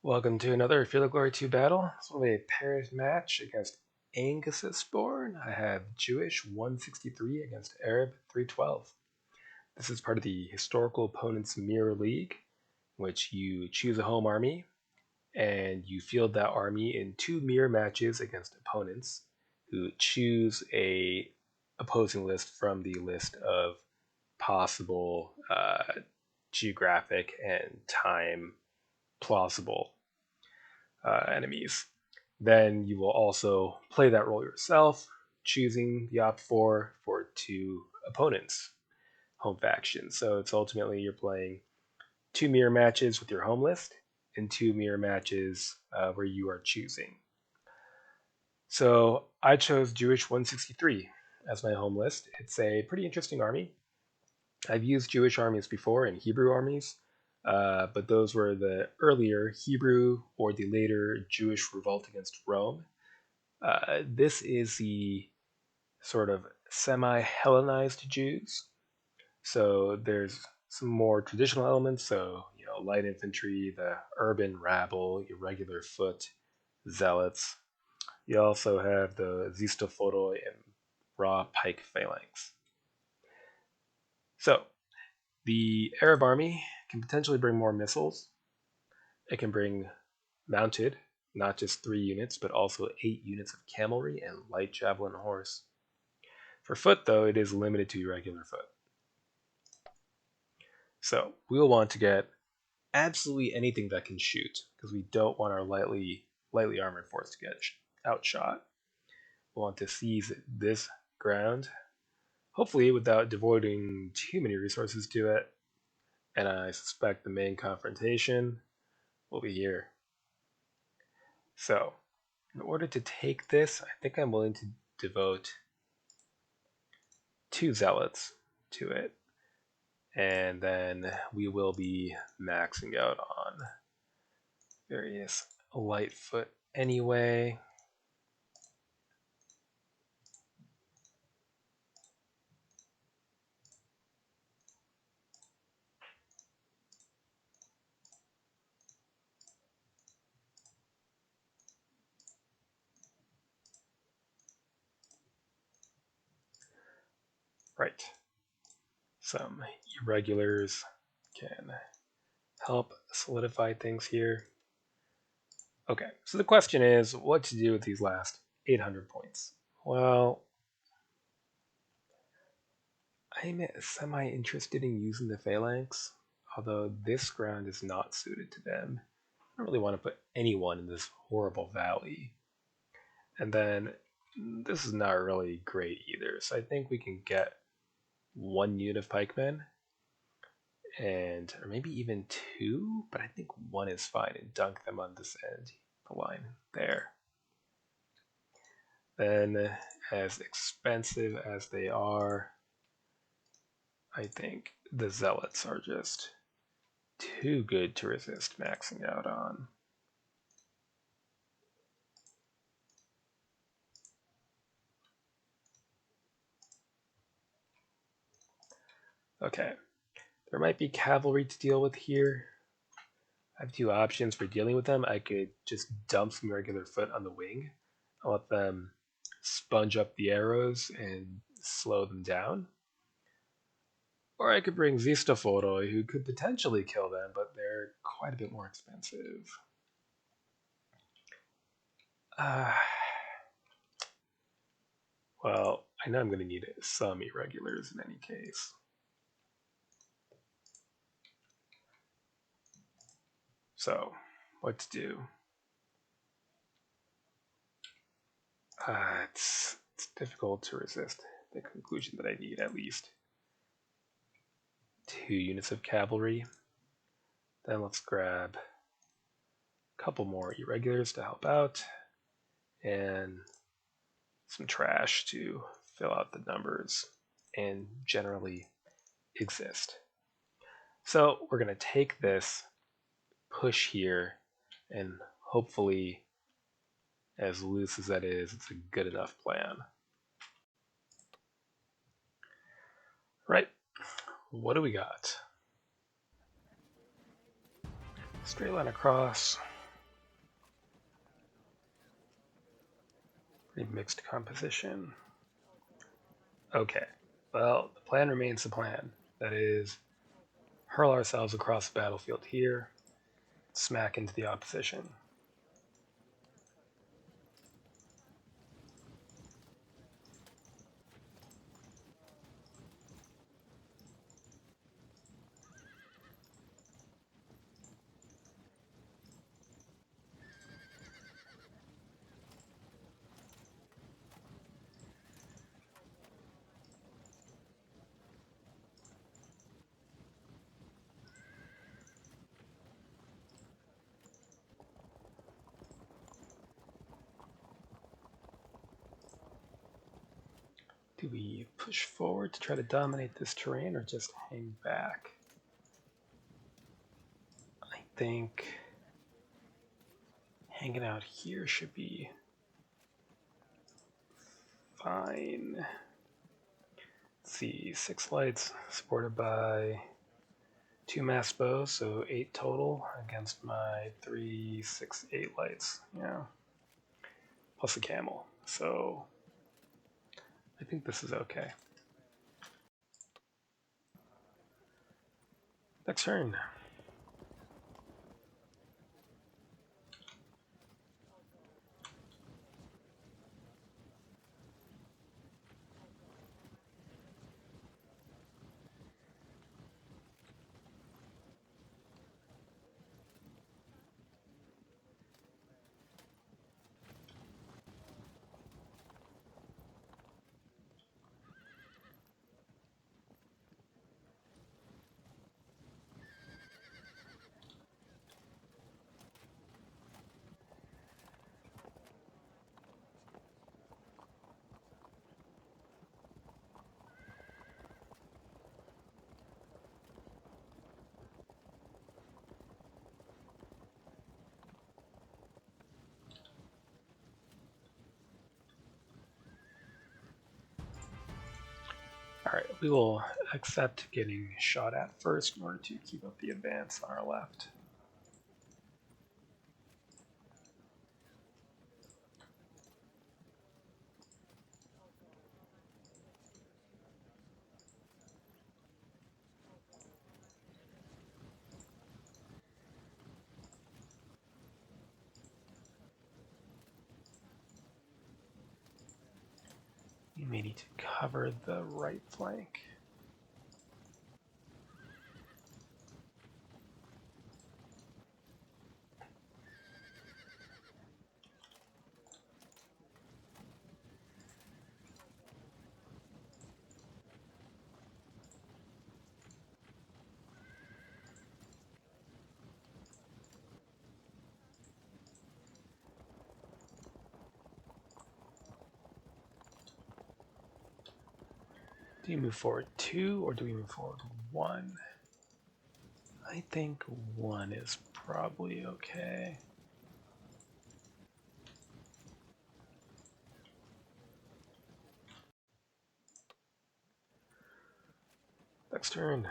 Welcome to another Field of Glory 2 battle. This will be a paired match against Angusisborn. I have Jewish 163 against Arab 312. This is part of the Historical Opponents Mirror League, in which you choose a home army and you field that army in two mirror matches against opponents who choose a opposing list from the list of possible geographic and time plausible enemies. Then you will also play that role yourself, choosing the op4 for two opponents' home factions. So it's ultimately you're playing two mirror matches with your home list and two mirror matches where you are choosing. So I chose Jewish 163 as my home list. It's a pretty interesting army. I've used Jewish armies before and Hebrew armies, but those were the earlier Hebrew or the later Jewish revolt against Rome. This is the sort of semi-Hellenized Jews. So there's some more traditional elements, so light infantry, the urban rabble, irregular foot, zealots. You also have the Zistophoroi and raw pike phalanx. So the Arab army can potentially bring more missiles. It can bring mounted, not just 3 units, but also 8 units of cavalry and light javelin horse. For foot, though, it is limited to irregular foot. So we'll want to get absolutely anything that can shoot, because we don't want our lightly armored force to get outshot. We'll want to seize this ground, hopefully without devoting too many resources to it. And I suspect the main confrontation will be here. So, in order to take this, I think I'm willing to devote 2 zealots to it. And then we will be maxing out on various light foot anyway. Right. Some irregulars can help solidify things here. Okay, so the question is what to do with these last 800 points. Well, I'm semi-interested in using the phalanx, although this ground is not suited to them. I don't really want to put anyone in this horrible valley. And then this is not really great either, so I think we can get 1 unit of pikemen, or maybe even 2, but I think 1 is fine, and dunk them on this end, the line there. Then, as expensive as they are, I think the zealots are just too good to resist maxing out on. Okay, there might be cavalry to deal with here. I have 2 options for dealing with them. I could just dump some regular foot on the wing. I'll let them sponge up the arrows and slow them down. Or I could bring Zistophoroi, who could potentially kill them, but they're quite a bit more expensive. Well, I know I'm going to need some irregulars in any case. So, what to do? It's difficult to resist the conclusion that I need at least 2 units of cavalry. Then let's grab a couple more irregulars to help out, and some trash to fill out the numbers and generally exist. So we're going to take this push here, and hopefully, as loose as that is, it's a good enough plan. Right, what do we got? Straight line across. A mixed composition. Okay, well, the plan remains the plan. That is, hurl ourselves across the battlefield here, smack into the opposition. Do we push forward to try to dominate this terrain or just hang back? I think hanging out here should be fine. Let's see, 6 lights supported by 2 masked bows, so 8 total against my 3, 6, 8 lights. Yeah, plus a camel. So I think this is okay. Next turn. Alright, we will accept getting shot at first in order to keep up the advance on our left. We may need to cover the right flank. Do you move forward 2 or do we move forward 1? I think 1 is probably okay. Next turn.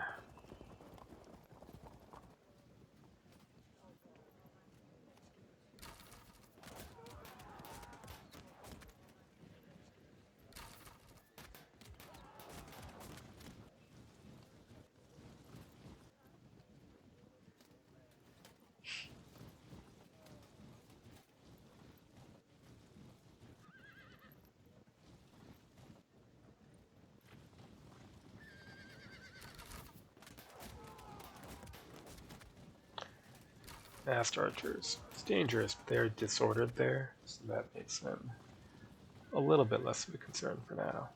Masked archers. It's dangerous, but they're disordered there, so that makes them a little bit less of a concern for now.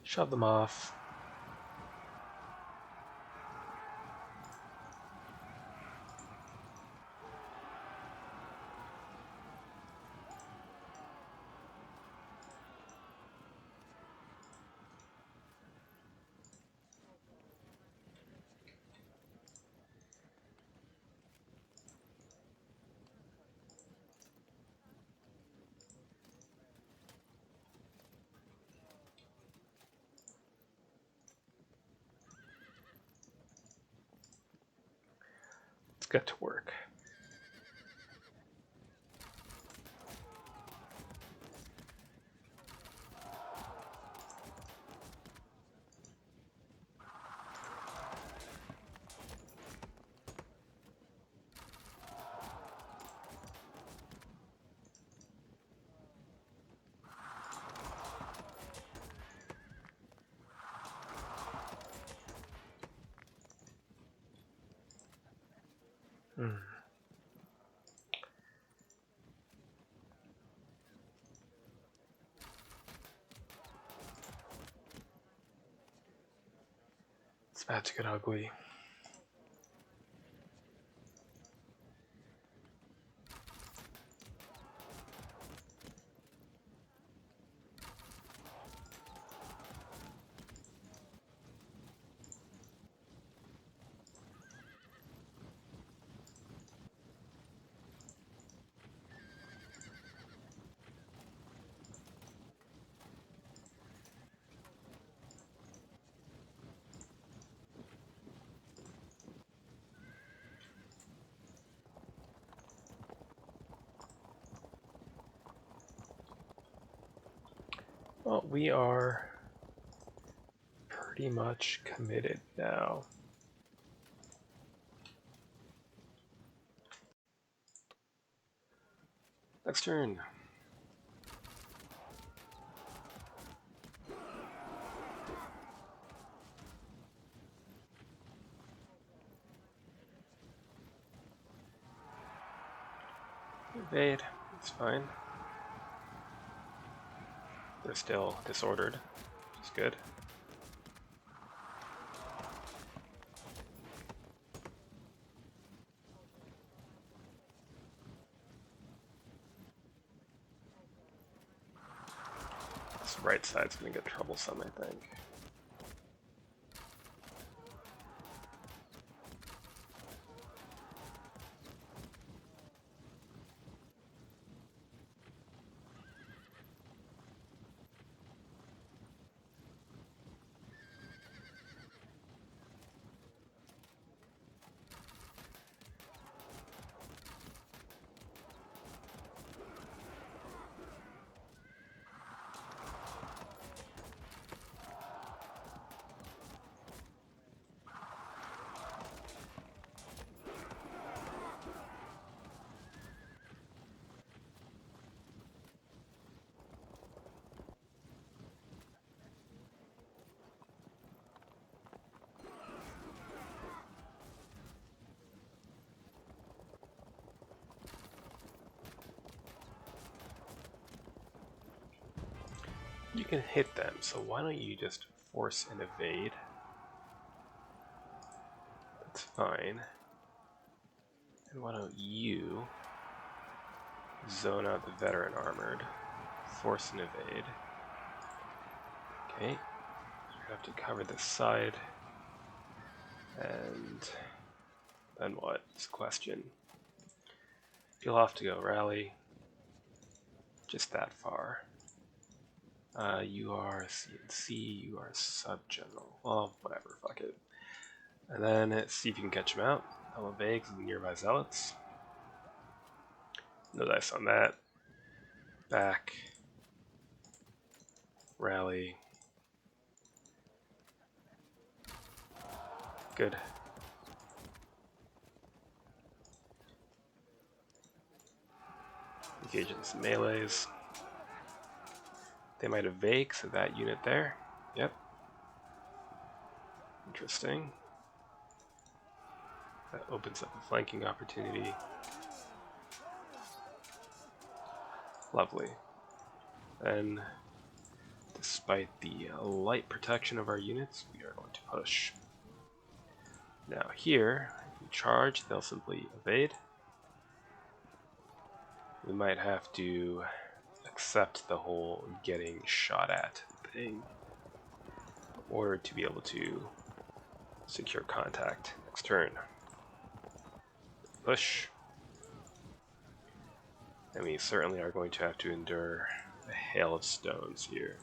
Shove them off. get to work. It's about to get ugly. Well, we are pretty much committed now. Next turn. Evade, it's fine. They're still disordered, which is good. This right side's gonna get troublesome, I think. You can hit them, so why don't you just force an evade? That's fine. And why don't you zone out the veteran armored, force an evade. Okay, you have to cover this side, and then what? It's a question. You'll have to go rally just that far. You are CNC, you are sub-general. Well, whatever, fuck it. And then see if you can catch him out. I'll evade because of the nearby zealots. No dice on that. Back. Rally. Good. Engage in some melees. They might evade, so that unit there. Yep. Interesting. That opens up a flanking opportunity. Lovely. Then, despite the light protection of our units, we are going to push. Now here, if we charge, they'll simply evade. We might have to accept the whole getting shot at thing in order to be able to secure contact next turn. Push. And we certainly are going to have to endure a hail of stones here.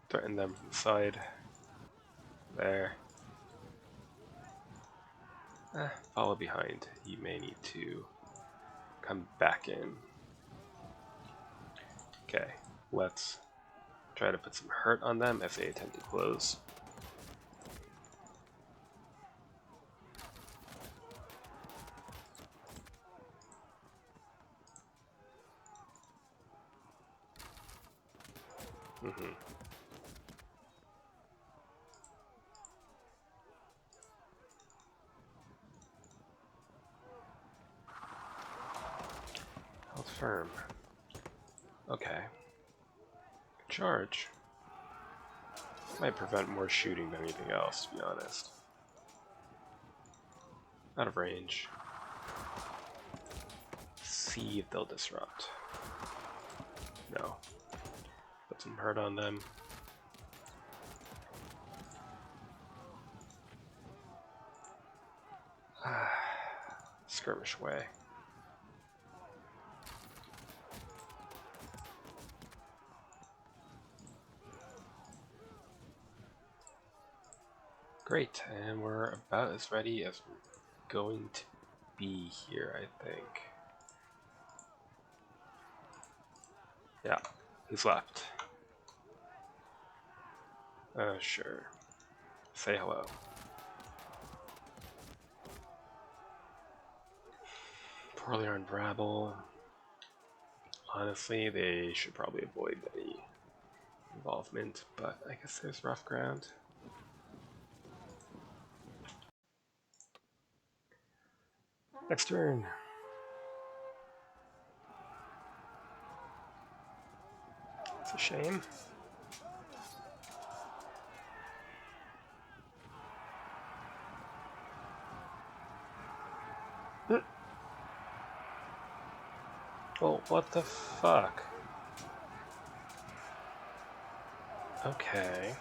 Threaten them from the side. There. Follow behind. You may need to come back in. Okay, let's try to put some hurt on them as they attempt to close. Held firm. Okay. Charge. Might prevent more shooting than anything else, to be honest. Out of range. See if they'll disrupt. No. Put some hurt on them. Skirmish away. Great, and we're about as ready as we're going to be here, I think. Yeah, who's left? Sure. Say hello. Poorly armed rabble. Honestly, they should probably avoid any involvement, but I guess there's rough ground. Next turn. It's a shame. Well, what the fuck? Okay.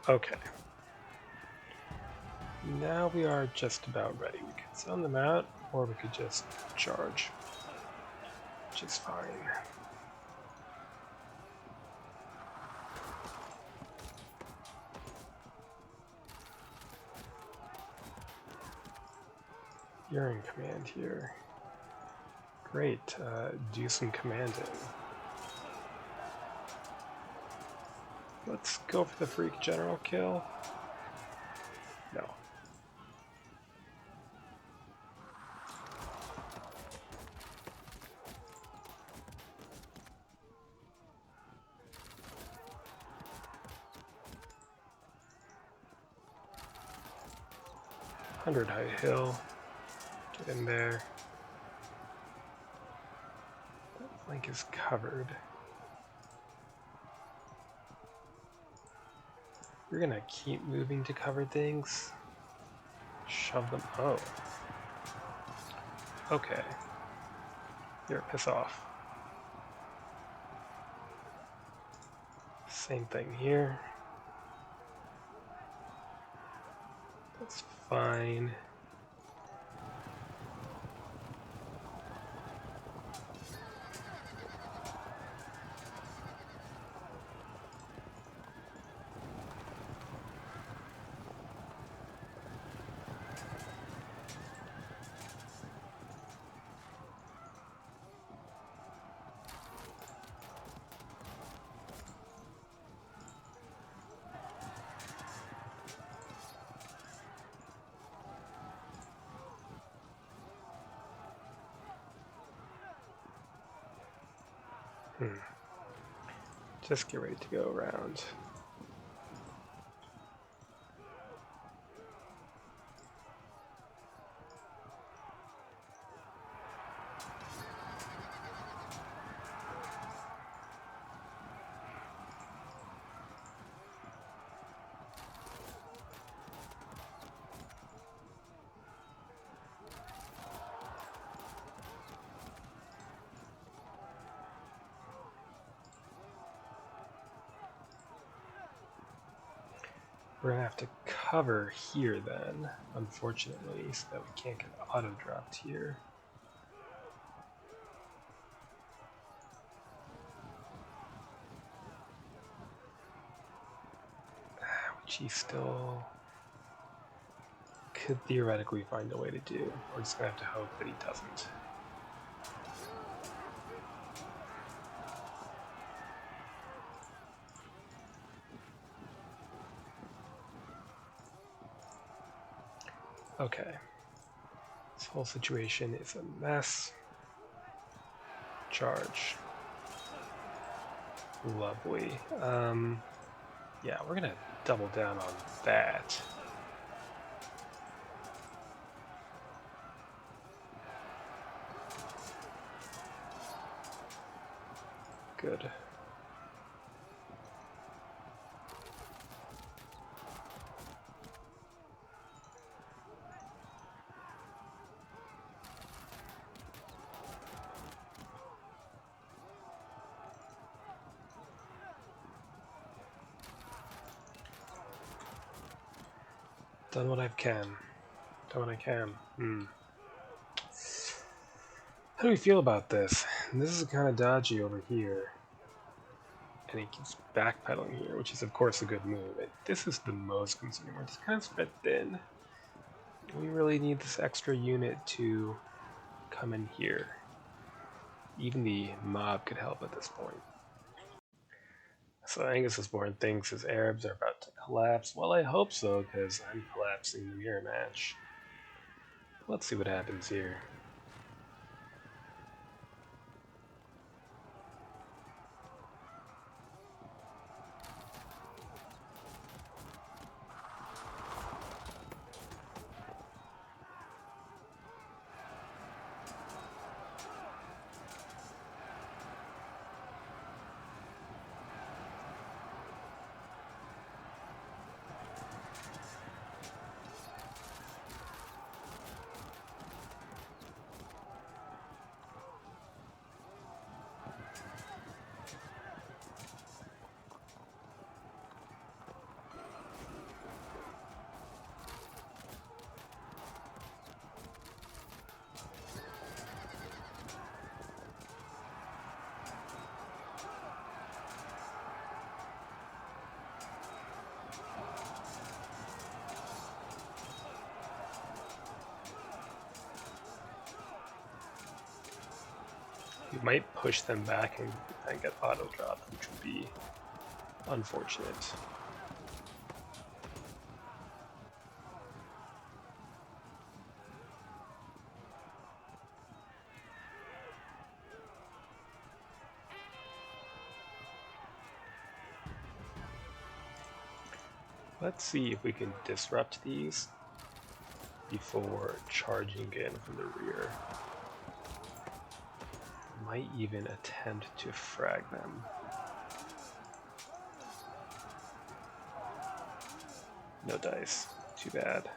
Okay. Now we are just about ready. We could send them out, or we could just charge, which is fine. You're in command here. Great, do some commanding. Let's go for the freak general kill. No. Hundred High Hill. Get in there. That flank is covered. We're gonna keep moving to cover things. Shove them. Oh. Okay. Here, piss off. Same thing here. That's fine. Just get ready to go around. We're gonna have to cover here then, unfortunately, so that we can't get auto-dropped here. Which he still could theoretically find a way to do. We're just gonna have to hope that he doesn't. Okay. This whole situation is a mess. Charge. Lovely. Yeah, we're gonna double down on that. Good. Done what I can. Done what I can. How do we feel about this? This is kind of dodgy over here. And he keeps backpedaling here, which is of course a good move. This is the most concerning. We're just kind of spread thin. We really need this extra unit to come in here. Even the mob could help at this point. So Angusborn thinks his Arabs are about to collapse. Well, I hope so, because I'm collapsing the mirror match. Let's see what happens here. You might push them back and get auto dropped, which would be unfortunate. Let's see if we can disrupt these before charging in from the rear. Might even attempt to frag them. No dice. Too bad.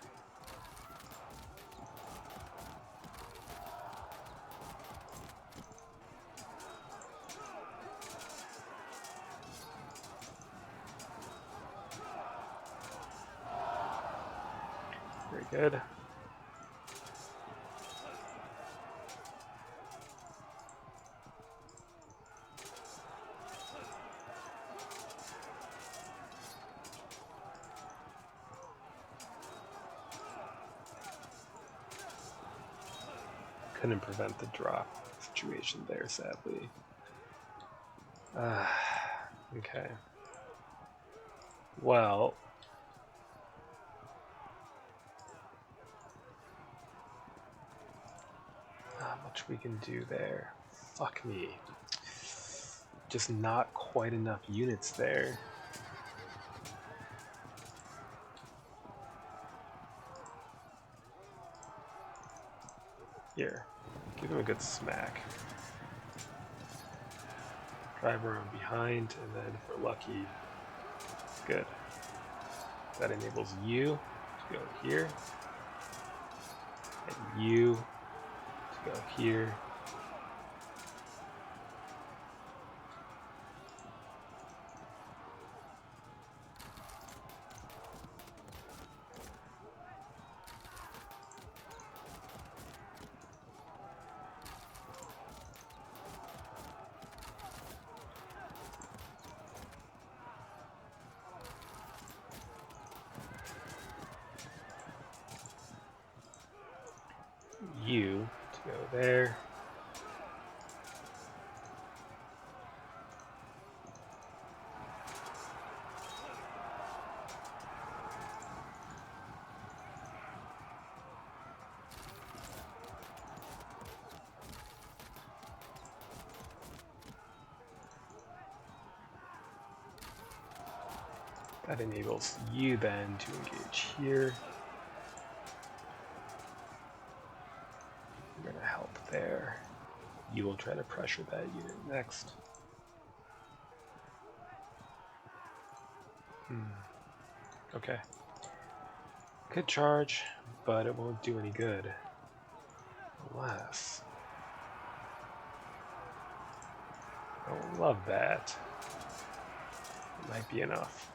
Very good. Couldn't prevent the drop situation there, sadly. Okay. Well, not much we can do there. Fuck me. just not quite enough units there. Here, give him a good smack. Drive around behind, and then if we're lucky, good. That enables you to go here, and you to go here. You to go there. That enables you then to engage here. I'm going to help there. You will try to pressure that unit next. Okay. Could charge, but it won't do any good. Unless... I don't love that. It might be enough.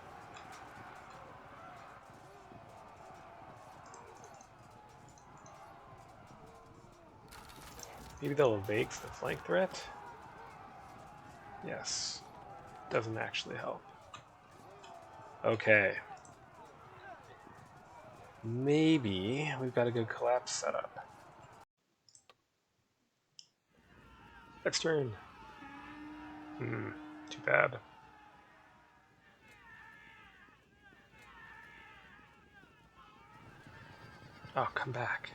Maybe they'll evade the flank threat? Yes. Doesn't actually help. Okay. Maybe we've got a good collapse setup. Next turn. Too bad. Oh, come back.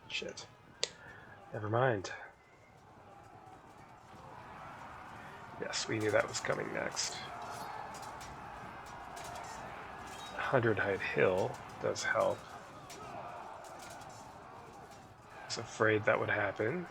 Shit. Never mind. Yes, we knew that was coming next. 100 Height Hill does help. I was afraid that would happen.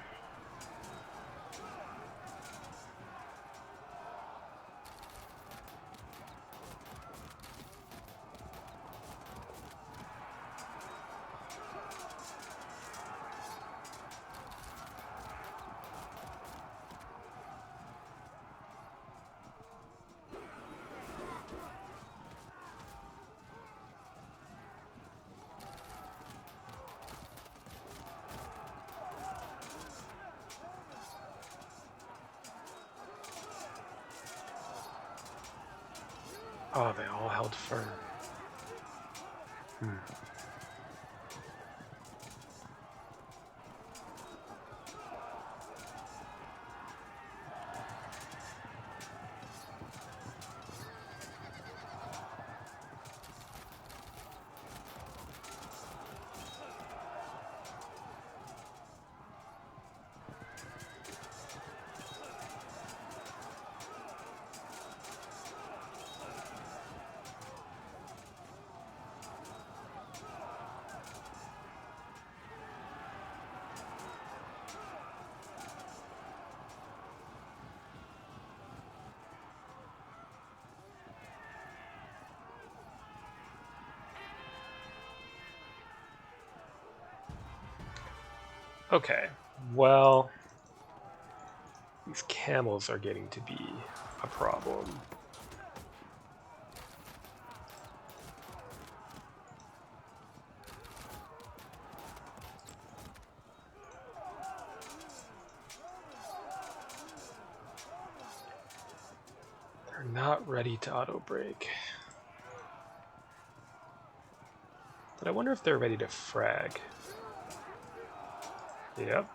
Oh, they all held firm. Okay, well, these camels are getting to be a problem. They're not ready to auto brake. But I wonder if they're ready to frag. Yep.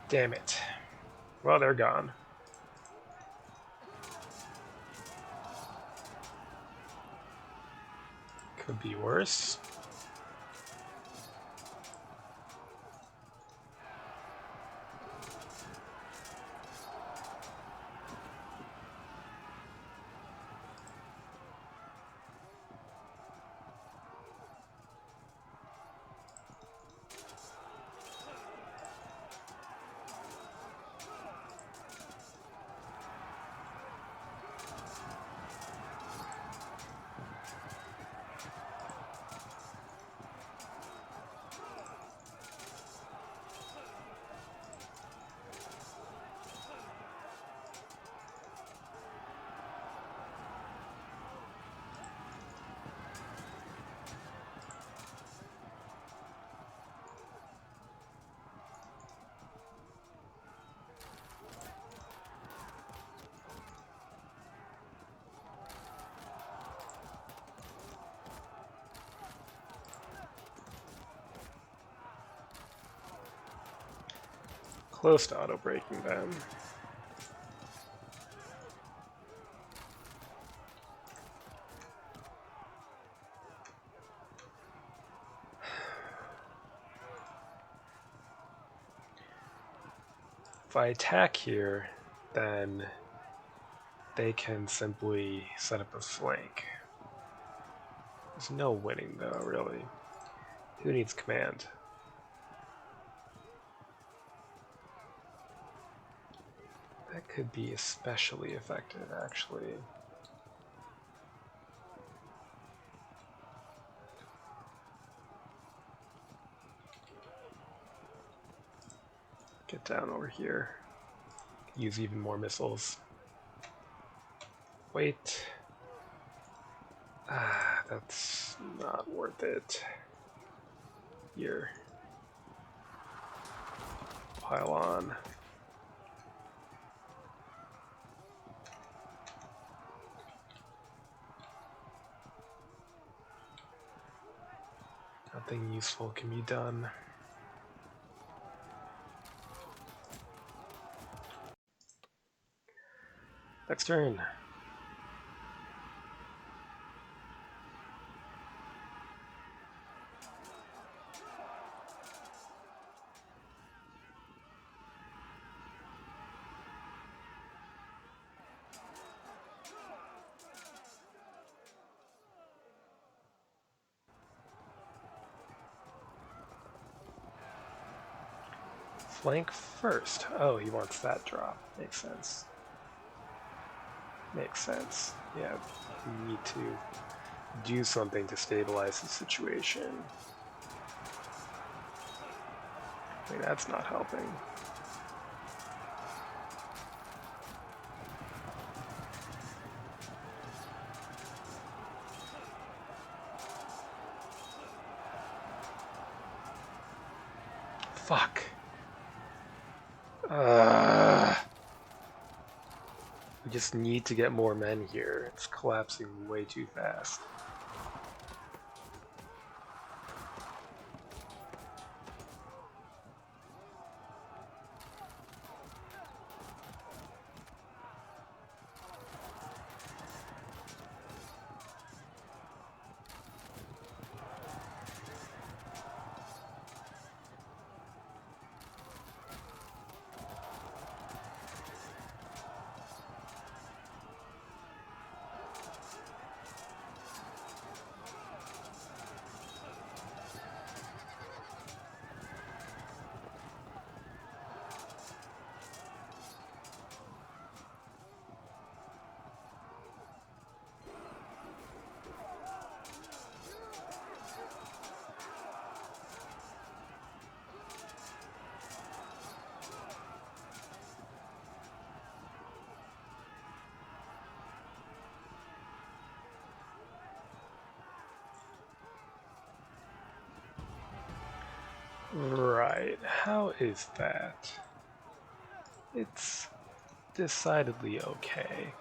Damn it. Well, they're gone. Could be worse. Close to auto-breaking them. If I attack here, then they can simply set up a flank. There's no winning though, really. Who needs command? That could be especially effective, actually. Get down over here. Use even more missiles. Wait. Ah, that's not worth it. Here. Pile on. Nothing useful can be done. Next turn. Flank first. Oh, he wants that drop. Makes sense. Makes sense. Yeah, we need to do something to stabilize the situation. I mean, that's not helping. Fuck. We just need to get more men here. It's collapsing way too fast. Right, how is that? It's decidedly okay.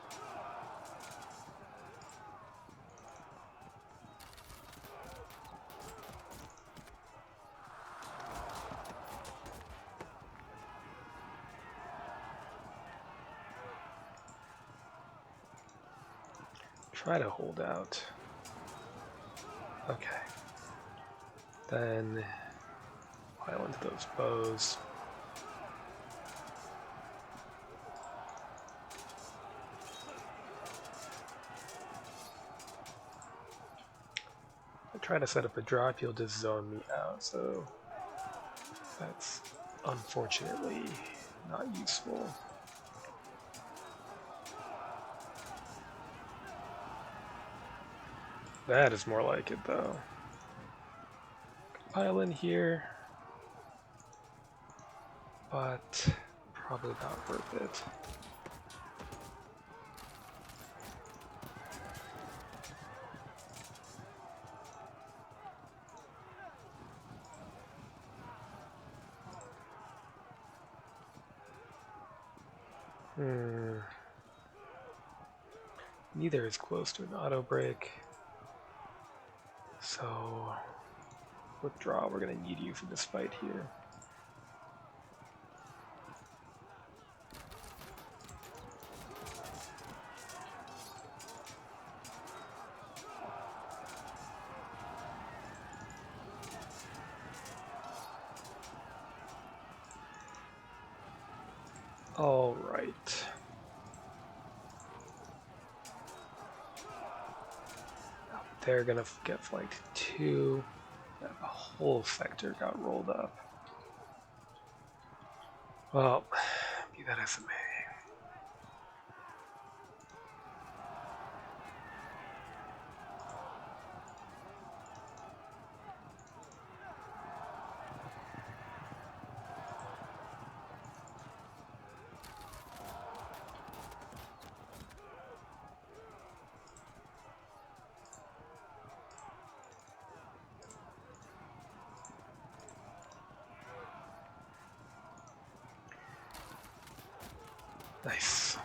try to hold out. Okay. Then pile into those bows. I try to set up a drop, he'll just zone me out, so that's unfortunately not useful. That is more like it though. Pile in here, but probably not worth it. Neither is close to an auto break. So withdraw, we're gonna need you for this fight here. All right. They're gonna get flanked too. The whole sector got rolled up. Well, be that as it may. Nice.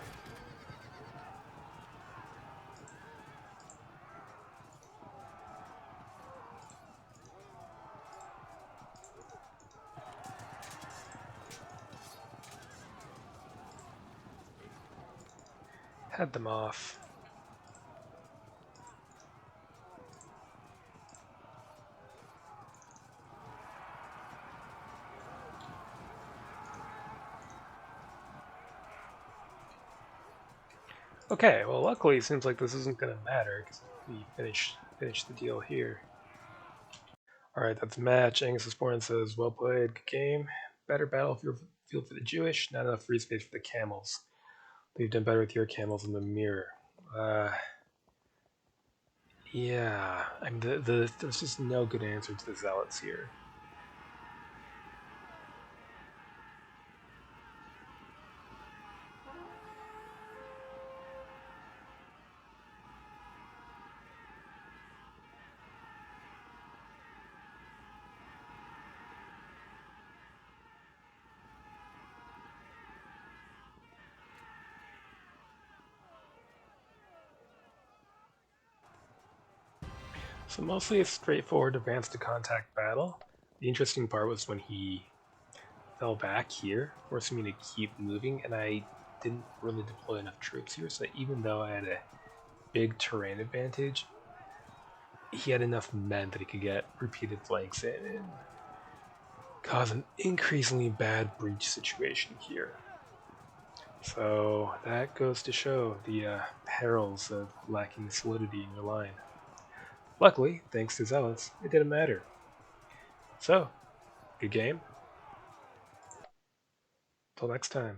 Head them off. Okay, well luckily it seems like this isn't going to matter because we finished the deal here. Alright, that's a match. Angus Sporn says, well played, good game. Better battlefield for the Jewish, not enough free space for the camels. But you've done better with your camels in the mirror. Yeah, I mean, there's just no good answer to the Zealots here. So mostly a straightforward advance to contact battle. The interesting part was when he fell back here, forcing me to keep moving, and I didn't really deploy enough troops here, so even though I had a big terrain advantage, he had enough men that he could get repeated flanks in and cause an increasingly bad breach situation here. So that goes to show the perils of lacking solidity in your line. Luckily, thanks to Zealots, it didn't matter. So, good game. Till next time.